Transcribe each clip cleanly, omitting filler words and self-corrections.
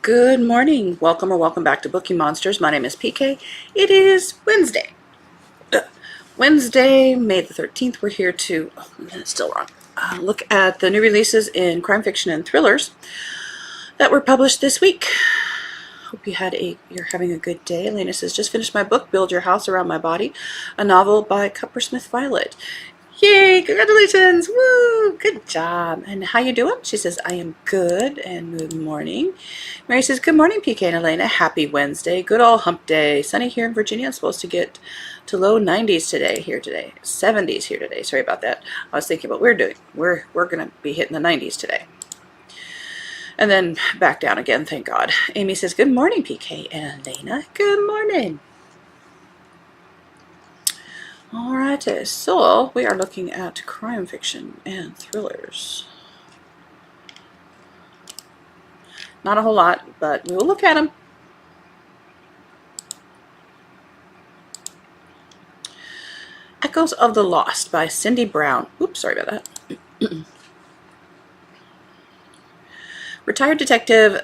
Good morning. Welcome or welcome back to Bookeemonsters. My name is PK. It is Wednesday. Wednesday, May the 13th. We're here to, it's still wrong, look at the new releases in crime fiction and thrillers that were published this week. Hope you're having a good day. Elena says, just finished my book, Build Your House Around My Body, a novel by Cuppersmith Violet. Yay, congratulations, woo, good job. And how you doing? She says, I am good, and good morning. Mary says, good morning, PK and Elena, happy Wednesday, good old hump day. Sunny here in Virginia. It's supposed to get to low 90s today, 70s here today. Sorry about that. I was thinking what we're doing. We're going to be hitting the 90s today. And then back down again, thank God. Amy says, good morning, PK and Elena. Good morning. Alright, so we are looking at crime fiction and thrillers. Not a whole lot, but we will look at them. Echoes of the Lost by Cindy Brown. Oops, sorry about that. Retired detective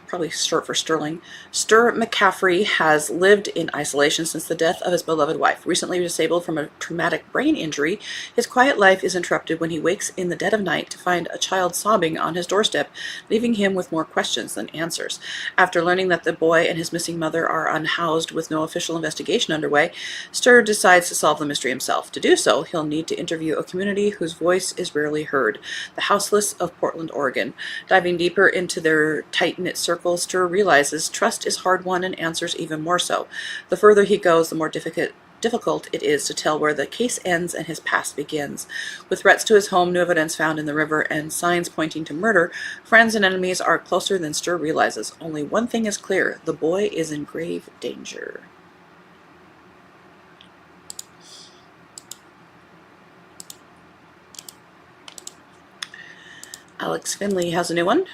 probably short for Sterling, McCaffrey has lived in isolation since the death of his beloved wife. Recently disabled from a traumatic brain injury, his quiet life is interrupted when he wakes in the dead of night to find a child sobbing on his doorstep, leaving him with more questions than answers. After learning that the boy and his missing mother are unhoused with no official investigation underway, Sturr decides to solve the mystery himself. To do so, he'll need to interview a community whose voice is rarely heard, the Houseless of Portland, Oregon. Diving deeper into their tight-knit circle, Sturr realizes trust is hard-won and answers even more so. The further he goes, the more difficult it is to tell where the case ends and his past begins. With threats to his home, new evidence found in the river, and signs pointing to murder, friends and enemies are closer than Sturr realizes. Only one thing is clear: the boy is in grave danger. Alex Finley has a new one.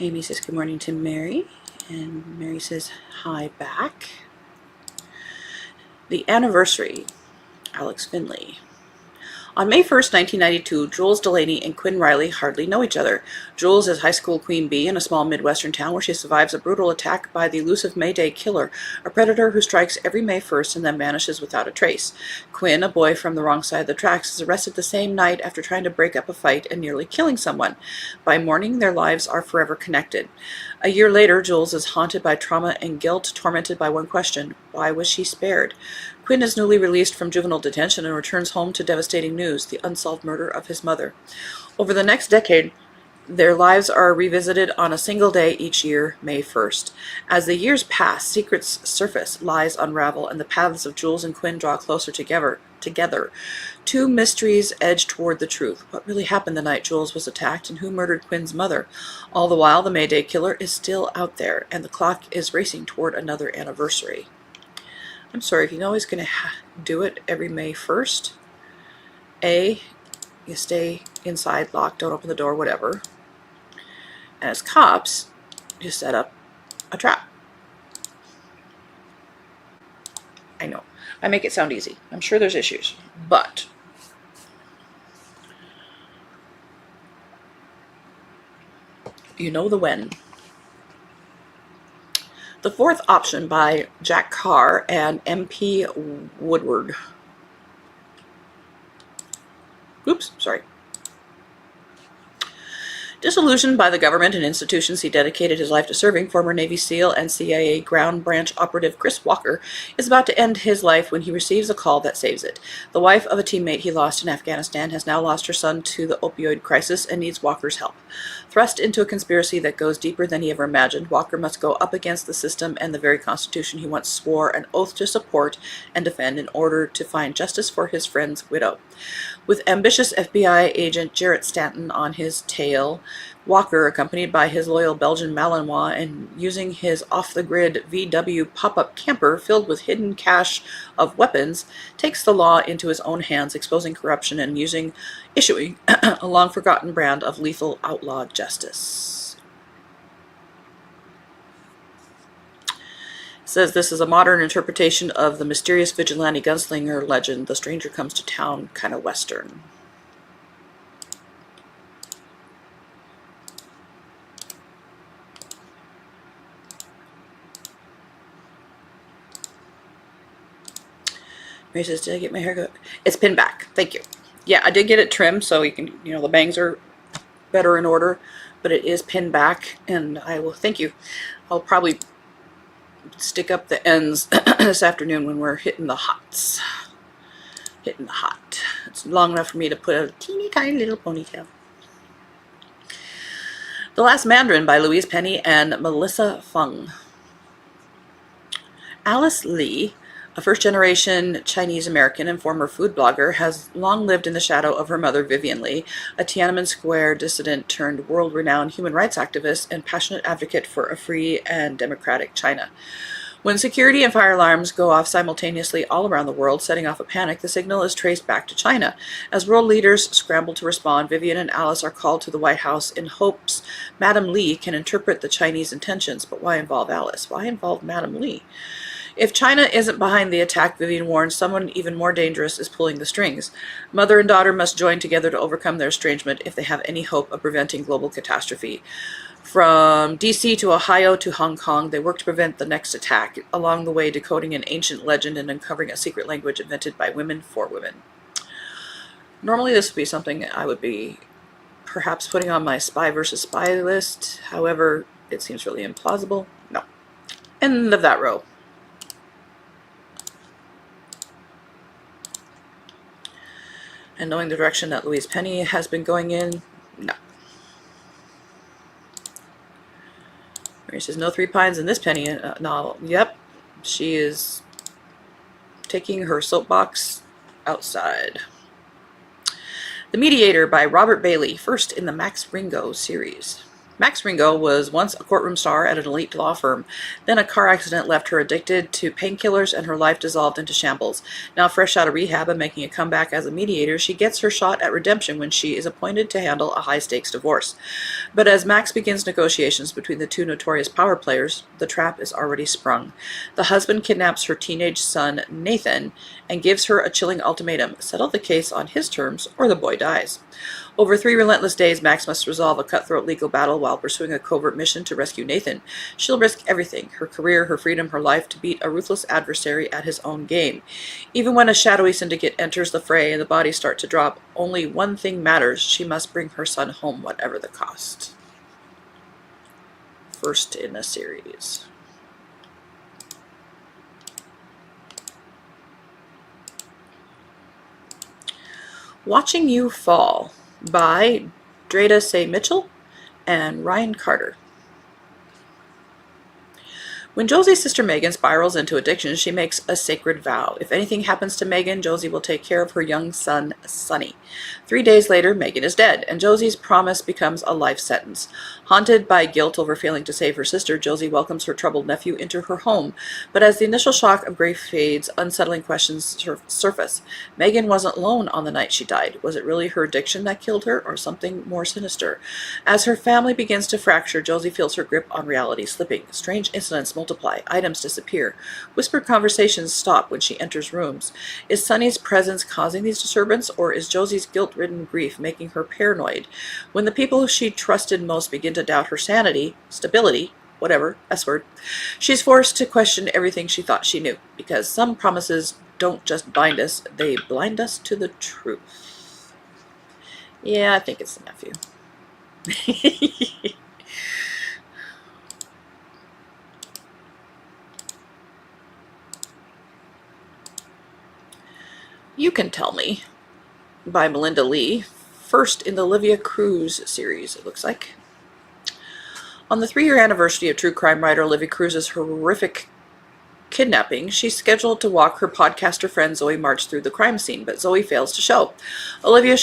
Amy says good morning to Mary, and Mary says hi back. The Anniversary, Alex Finley. On May 1st, 1992, Jules Delaney and Quinn Riley hardly know each other. Jules is high school queen bee in a small Midwestern town where she survives a brutal attack by the elusive Mayday killer, a predator who strikes every May 1st and then vanishes without a trace. Quinn, a boy from the wrong side of the tracks, is arrested the same night after trying to break up a fight and nearly killing someone. By morning, their lives are forever connected. A year later, Jules is haunted by trauma and guilt, tormented by one question: why was she spared? Quinn is newly released from juvenile detention and returns home to devastating news: the unsolved murder of his mother. Over the next decade, their lives are revisited on a single day each year, May 1st. As the years pass, secrets surface, lies unravel, and the paths of Jules and Quinn draw closer together. Two mysteries edge toward the truth. What really happened the night Jules was attacked, and who murdered Quinn's mother? All the while, the Mayday killer is still out there, and the clock is racing toward another anniversary. I'm sorry, if you know he's going to do it every May 1st, A, you stay inside, locked, don't open the door, whatever. And as cops, you set up a trap. I know. I make it sound easy. I'm sure there's issues, but you know the when. The Fourth Option by Jack Carr and M.P. Woodward. Oops, sorry. Disillusioned by the government and institutions he dedicated his life to serving, former Navy SEAL and CIA Ground Branch operative Chris Walker is about to end his life when he receives a call that saves it. The wife of a teammate he lost in Afghanistan has now lost her son to the opioid crisis and needs Walker's help. Thrust into a conspiracy that goes deeper than he ever imagined, Walker must go up against the system and the very Constitution he once swore an oath to support and defend in order to find justice for his friend's widow. With ambitious FBI agent Jarrett Stanton on his tail, Walker, accompanied by his loyal Belgian Malinois and using his off-the-grid VW pop-up camper filled with hidden cache of weapons, takes the law into his own hands, exposing corruption and issuing a long-forgotten brand of lethal outlaw justice. It says this is a modern interpretation of the mysterious vigilante gunslinger legend, The Stranger Comes to Town, kind of Western. Mary says, did I get my hair cut? It's pinned back. Thank you. Yeah, I did get it trimmed so you can, the bangs are better in order, but it is pinned back, and I will thank you. I'll probably stick up the ends this afternoon when we're hitting the hots. Hitting the hot. It's long enough for me to put a teeny tiny little ponytail. The Last Mandarin by Louise Penny and Melissa Fung. Alice Lee, a first-generation Chinese-American and former food blogger, has long lived in the shadow of her mother, Vivian Lee, a Tiananmen Square dissident turned world-renowned human rights activist and passionate advocate for a free and democratic China. When security and fire alarms go off simultaneously all around the world, setting off a panic, the signal is traced back to China. As world leaders scramble to respond, Vivian and Alice are called to the White House in hopes Madame Lee can interpret the Chinese intentions. But why involve Alice? Why involve Madame Lee? If China isn't behind the attack, Vivian warns, someone even more dangerous is pulling the strings. Mother and daughter must join together to overcome their estrangement if they have any hope of preventing global catastrophe. From D.C. to Ohio to Hong Kong, they work to prevent the next attack, along the way decoding an ancient legend and uncovering a secret language invented by women for women. Normally this would be something I would be perhaps putting on my spy versus spy list. However, it seems really implausible. No. End of that row. And knowing the direction that Louise Penny has been going in, no. Mary says, no three pines in this Penny novel. Yep, she is taking her soapbox outside. The Mediator by Robert Bailey, first in the Max Ringo series. Max Ringo was once a courtroom star at an elite law firm. Then a car accident left her addicted to painkillers and her life dissolved into shambles. Now fresh out of rehab and making a comeback as a mediator, she gets her shot at redemption when she is appointed to handle a high-stakes divorce. But as Max begins negotiations between the two notorious power players, the trap is already sprung. The husband kidnaps her teenage son, Nathan, and gives her a chilling ultimatum: settle the case on his terms or the boy dies. Over 3 relentless days, Max must resolve a cutthroat legal battle while pursuing a covert mission to rescue Nathan. She'll risk everything, her career, her freedom, her life, to beat a ruthless adversary at his own game. Even when a shadowy syndicate enters the fray and the bodies start to drop, only one thing matters: she must bring her son home, whatever the cost. First in a series. Watching You Fall by Dreda Say Mitchell and Ryan Carter. When Josie's sister Megan spirals into addiction, she makes a sacred vow. If anything happens to Megan, Josie will take care of her young son, Sonny. 3 days later, Megan is dead, and Josie's promise becomes a life sentence. Haunted by guilt over failing to save her sister, Josie welcomes her troubled nephew into her home. But as the initial shock of grief fades, unsettling questions surface. Megan wasn't alone on the night she died. Was it really her addiction that killed her, or something more sinister? As her family begins to fracture, Josie feels her grip on reality slipping. Strange incidents multiply, items disappear. Whispered conversations stop when she enters rooms. Is Sonny's presence causing these disturbances, or is Josie's guilt-ridden grief making her paranoid? When the people she trusted most begin to doubt her sanity, stability, whatever, S-word, she's forced to question everything she thought she knew, because some promises don't just bind us, they blind us to the truth. Yeah, I think it's the nephew. You Can Tell Me by Melinda Lee, first in the Olivia Cruz series, it looks like. On the 3-year anniversary of true crime writer Olivia Cruz's horrific kidnapping, she's scheduled to walk her podcaster friend Zoe March through the crime scene, but Zoe fails to show. Olivia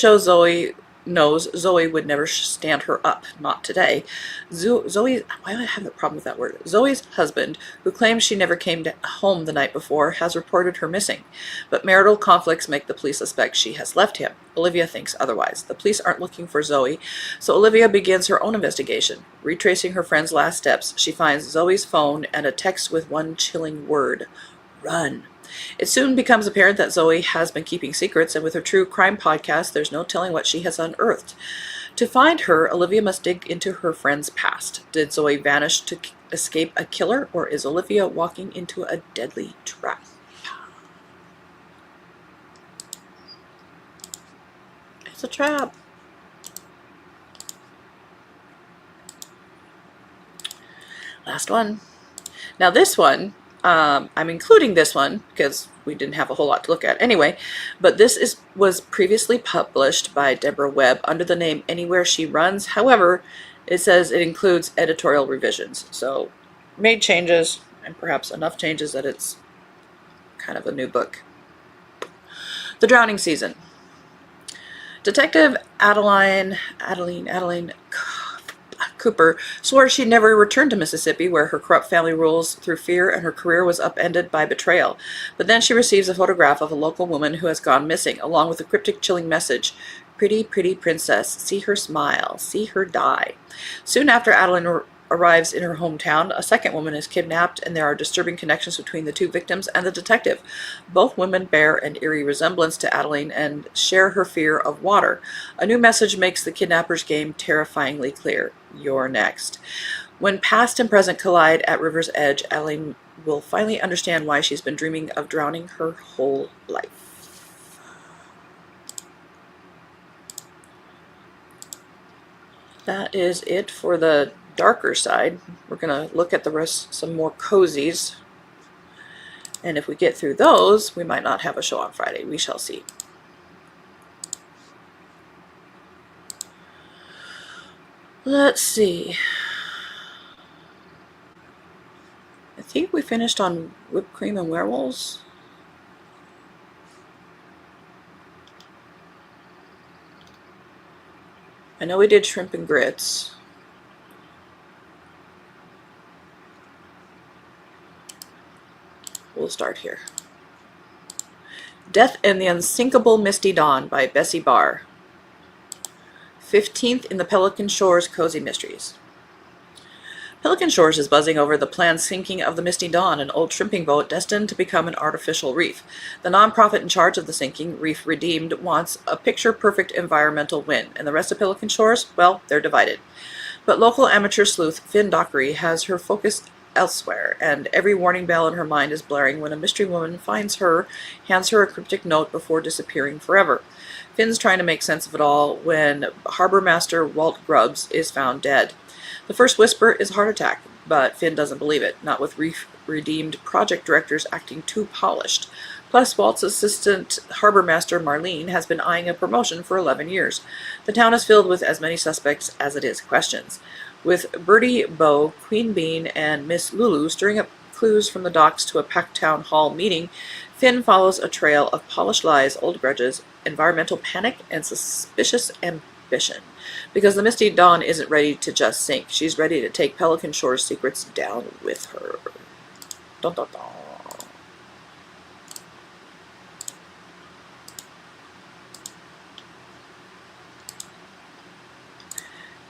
knows Zoe would never stand her up, not today. Zoe, why do I have a problem with that word? Zoe's husband, who claims she never came home the night before, has reported her missing. But marital conflicts make the police suspect she has left him. Olivia thinks otherwise. The police aren't looking for Zoe, so Olivia begins her own investigation. Retracing her friend's last steps, she finds Zoe's phone and a text with one chilling word: run. It soon becomes apparent that Zoe has been keeping secrets, and with her true crime podcast, there's no telling what she has unearthed. To find her, Olivia must dig into her friend's past. Did Zoe vanish to escape a killer, or is Olivia walking into a deadly trap? It's a trap. Last one. Now this one, I'm including this one because we didn't have a whole lot to look at anyway, but this was previously published by Deborah Webb under the name Anywhere She Runs. However, it says it includes editorial revisions. So made changes, and perhaps enough changes that it's kind of a new book. The Drowning Season. Detective Adeline Cooper swore she'd never returned to Mississippi, where her corrupt family rules through fear and her career was upended by betrayal. But then she receives a photograph of a local woman who has gone missing, along with a cryptic, chilling message. Pretty, pretty princess. See her smile. See her die. Soon after Adeline arrives in her hometown, a second woman is kidnapped, and there are disturbing connections between the two victims and the detective. Both women bear an eerie resemblance to Adeline and share her fear of water. A new message makes the kidnapper's game terrifyingly clear. You're next. When past and present collide at river's edge, Adeline will finally understand why she's been dreaming of drowning her whole life. That is it for the darker side. We're going to look at the rest, some more cozies. And if we get through those, we might not have a show on Friday. We shall see. Let's see. I think we finished on whipped cream and werewolves. I know we did shrimp and grits. We'll start here. Death in the Unsinkable Misty Dawn by Bessie Barr. 15th in the Pelican Shores Cozy Mysteries. Pelican Shores is buzzing over the planned sinking of the Misty Dawn, an old shrimping boat destined to become an artificial reef. The nonprofit in charge of the sinking, Reef Redeemed, wants a picture-perfect environmental win, and the rest of Pelican Shores, well, they're divided. But local amateur sleuth Finn Dockery has her focus elsewhere, and every warning bell in her mind is blaring when a mystery woman finds her, hands her a cryptic note before disappearing forever. Finn's trying to make sense of it all when Harbor Master Walt Grubbs is found dead. The first whisper is a heart attack, but Finn doesn't believe it, not with Reef Redeemed project directors acting too polished. Plus, Walt's assistant harbor master Marlene has been eyeing a promotion for 11 years. The town is filled with as many suspects as it is questions. With Bertie, Bo, Queen Bean, and Miss Lulu stirring up clues from the docks to a packed town hall meeting, Finn follows a trail of polished lies, old grudges, environmental panic, and suspicious ambition. Because the Misty Dawn isn't ready to just sink. She's ready to take Pelican Shore's secrets down with her. Dun, dun, dun.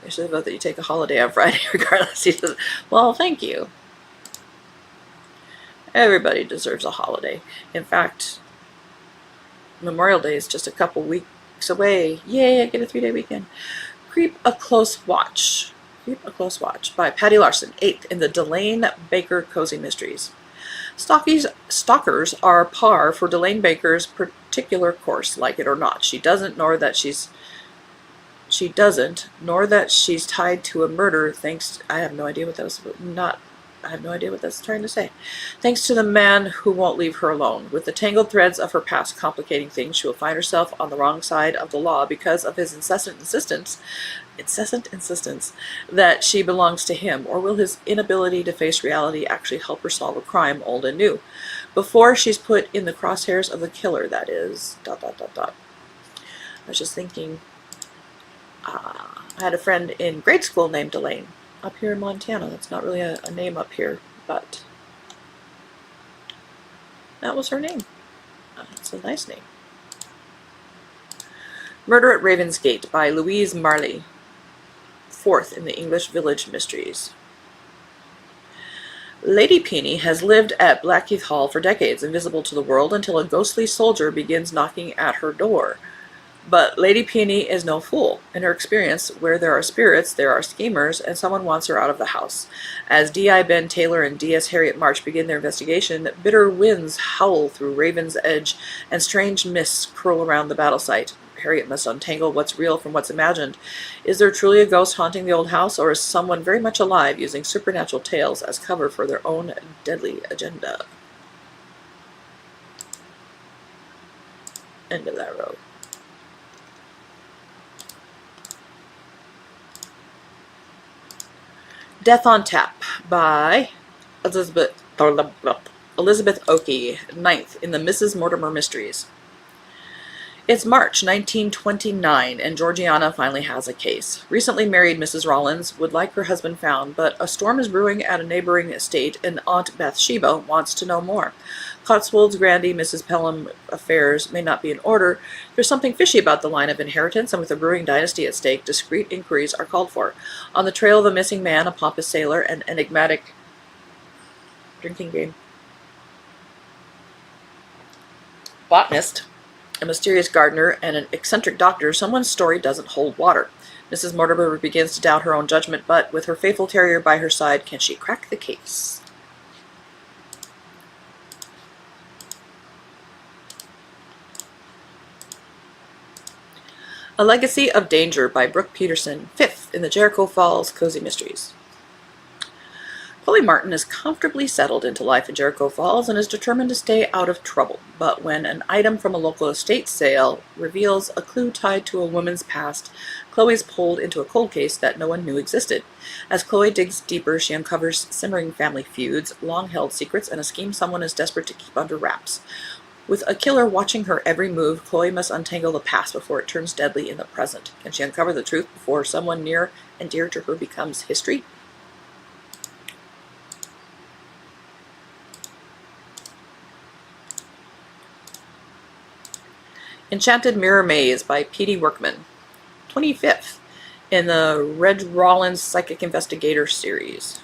I should have voted that you take a holiday on Friday regardless. He says, well, thank you. Everybody deserves a holiday. In fact, Memorial Day is just a couple weeks away. Yay, I get a 3-day weekend. Creep a Close Watch. Creep a Close Watch by Patty Larson, 8th in the Delane Baker Cozy Mysteries. Stalkers are par for Delane Baker's particular course, like it or not. She doesn't, nor that she's tied to a murder thanks I have no idea what that was I have no idea what that's trying to say. Thanks to the man who won't leave her alone. With the tangled threads of her past complicating things, she will find herself on the wrong side of the law because of his incessant insistence that she belongs to him, or will his inability to face reality actually help her solve a crime old and new? Before she's put in the crosshairs of the killer, that is... I was just thinking... I had a friend in grade school named Elaine up here in Montana. That's not really a name up here, but that was her name. It's a nice name. Murder at Raven's Gate by Louise Marley, 4th in the English Village Mysteries. Lady Peony has lived at Blackheath Hall for decades, invisible to the world, until a ghostly soldier begins knocking at her door. But Lady Peony is no fool. In her experience, where there are spirits, there are schemers, and someone wants her out of the house. As D.I. Ben Taylor and D.S. Harriet March begin their investigation, bitter winds howl through Raven's Edge, and strange mists curl around the battle site. Harriet must untangle what's real from what's imagined. Is there truly a ghost haunting the old house, or is someone very much alive using supernatural tales as cover for their own deadly agenda? End of that row. Death on Tap by Elizabeth Oakey, 9th in the Mrs. Mortimer Mysteries. It's March 1929, and Georgiana finally has a case. Recently married Mrs. Rollins would like her husband found, but a storm is brewing at a neighboring estate, and Aunt Bathsheba wants to know more. Cotswold's Grandy Mrs. Pelham affairs may not be in order. There's something fishy about the line of inheritance, and with a brewing dynasty at stake, discreet inquiries are called for. On the trail of a missing man, a pompous sailor, an enigmatic drinking game botanist, a mysterious gardener, and an eccentric doctor, someone's story doesn't hold water. Mrs. Mortimer begins to doubt her own judgment, but with her faithful terrier by her side, can she crack the case? A Legacy of Danger by Brooke Peterson, 5th in the Jericho Falls Cozy Mysteries. Chloe Martin is comfortably settled into life in Jericho Falls and is determined to stay out of trouble. But when an item from a local estate sale reveals a clue tied to a woman's past, Chloe is pulled into a cold case that no one knew existed. As Chloe digs deeper, she uncovers simmering family feuds, long-held secrets, and a scheme someone is desperate to keep under wraps. With a killer watching her every move, Chloe must untangle the past before it turns deadly in the present. Can she uncover the truth before someone near and dear to her becomes history? Enchanted Mirror Maze by P.D. Workman, 25th in the Reg Rollins Psychic Investigator series.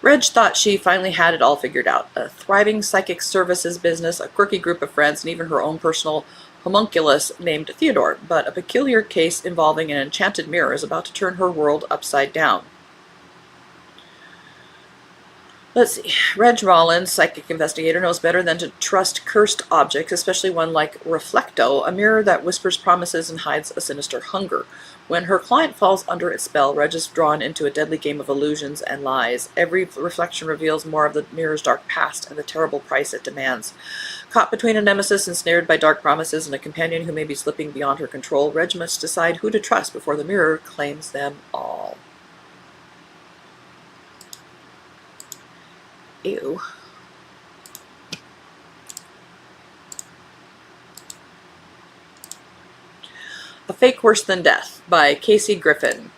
Reg thought she finally had it all figured out. A thriving psychic services business, a quirky group of friends, and even her own personal homunculus named Theodore. But a peculiar case involving an enchanted mirror is about to turn her world upside down. Let's see. Reg Rollins, psychic investigator, knows better than to trust cursed objects, especially one like Reflecto, a mirror that whispers promises and hides a sinister hunger. When her client falls under its spell, Reg is drawn into a deadly game of illusions and lies. Every reflection reveals more of the mirror's dark past and the terrible price it demands. Caught between a nemesis ensnared by dark promises and a companion who may be slipping beyond her control, Reg must decide who to trust before the mirror claims them all. Ew. A Fake Worse Than Death by Casey Griffin,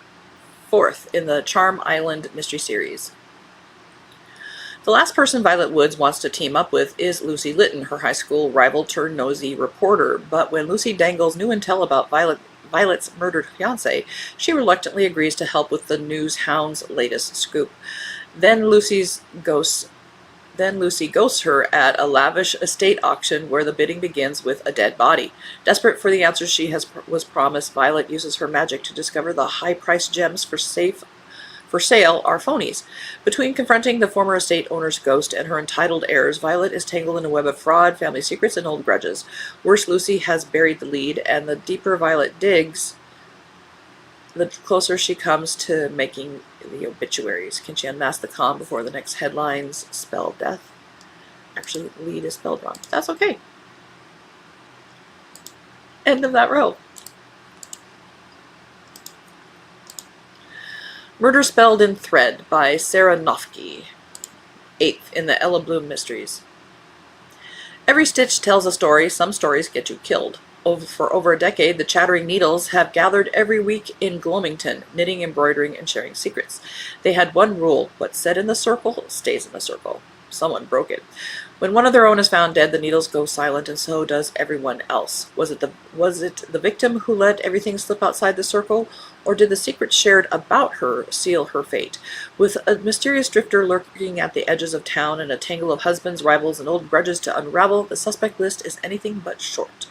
4th in the Charm Island Mystery Series. The last person Violet Woods wants to team up with is Lucy Litton, her high school rival turned nosy reporter. But when Lucy dangles new intel about Violet's murdered fiancé, she reluctantly agrees to help with the news hound's latest scoop. Then Lucy ghosts her at a lavish estate auction where the bidding begins with a dead body. Desperate for the answers she was promised, Violet uses her magic to discover the high-priced gems for sale are phonies. Between confronting the former estate owner's ghost and her entitled heirs, Violet is tangled in a web of fraud, family secrets, and old grudges. Worse, Lucy has buried the lead, and the deeper Violet digs, the closer she comes to making the obituaries. Can she unmask the con before the next headlines spell death? Actually, lead is spelled wrong. That's okay. End of that row. Murder Spelled in Thread by Sarah Nofke, 8th in the Ella Bloom Mysteries. Every stitch tells a story. Some stories get you killed. For over a decade, the Chattering Needles have gathered every week in Gloamington, knitting, embroidering, and sharing secrets. They had one rule: what's said in the circle stays in the circle. Someone broke it. When one of their own is found dead, the Needles go silent, and so does everyone else. Was it the victim who let everything slip outside the circle, or did the secrets shared about her seal her fate? With a mysterious drifter lurking at the edges of town and a tangle of husbands, rivals, and old grudges to unravel, the suspect list is anything but short.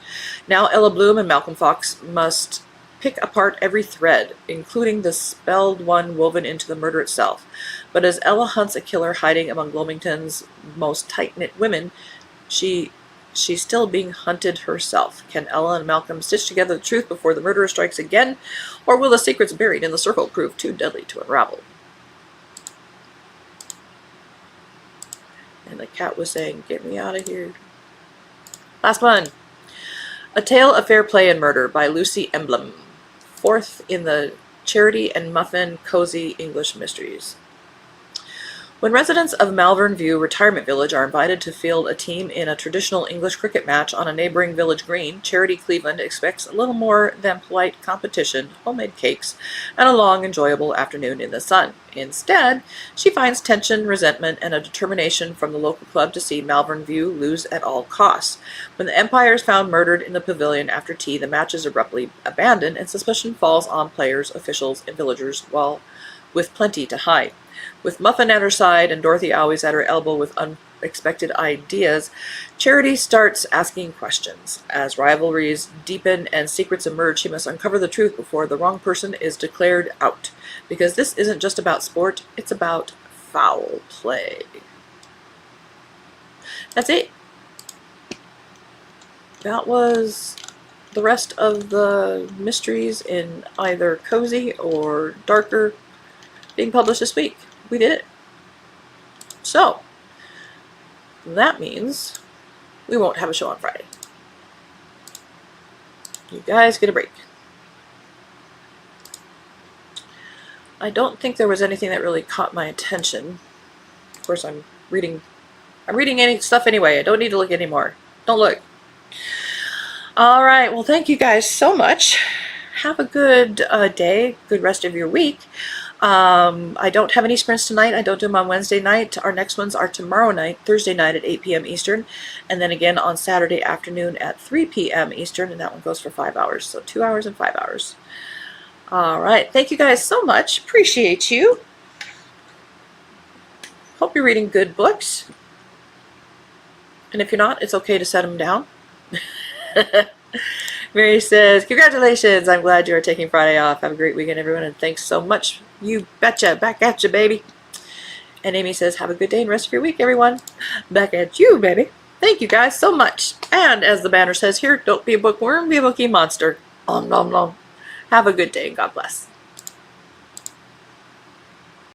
Now Ella Bloom and Malcolm Fox must pick apart every thread, including the spelled one woven into the murder itself. But as Ella hunts a killer hiding among Gloamington's most tight-knit women, she she's still being hunted herself. Can Ella and Malcolm stitch together the truth before the murderer strikes again? Or will the secrets buried in the circle prove too deadly to unravel? And the cat was saying, get me out of here. Last one. A Tale of Fair Play and Murder by Lucy Emblem. Fourth in the Charity and Muffin Cozy English Mysteries. When residents of Malvern View Retirement Village are invited to field a team in a traditional English cricket match on a neighboring village green, Charity Cleveland expects a little more than polite competition, homemade cakes, and a long, enjoyable afternoon in the sun. Instead, she finds tension, resentment, and a determination from the local club to see Malvern View lose at all costs. When the Empire is found murdered in the pavilion after tea, the match is abruptly abandoned, and suspicion falls on players, officials, and villagers, with plenty to hide. With Muffin at her side and Dorothy always at her elbow with unexpected ideas, Charity starts asking questions. As rivalries deepen and secrets emerge, she must uncover the truth before the wrong person is declared out. Because this isn't just about sport, it's about foul play. That's it. That was the rest of the mysteries in either cozy or darker being published this week. We did it. So, that means we won't have a show on Friday. You guys get a break. I don't think there was anything that really caught my attention. Of course, I'm reading any stuff anyway. I don't need to look anymore. Don't look. All right. Well, thank you guys so much. Have a good day, good rest of your week. I don't have any sprints tonight. I don't do them on Wednesday night. Our next ones are tomorrow night, Thursday night at 8 p.m. Eastern, and then again on Saturday afternoon at 3 p.m. Eastern, and that one goes for 5 hours. So 2 hours and 5 hours. All right. Thank you guys so much. Appreciate you. Hope you're reading good books. And if you're not, it's okay to set them down. Mary says, congratulations. I'm glad you are taking Friday off. Have a great weekend, everyone, and thanks so much. You betcha. Back at you, baby. And Amy says, have a good day and rest of your week, everyone. Back at you, baby. Thank you guys so much. And as the banner says here, don't be a bookworm, be a bookie monster. Om nom nom. Have a good day and God bless.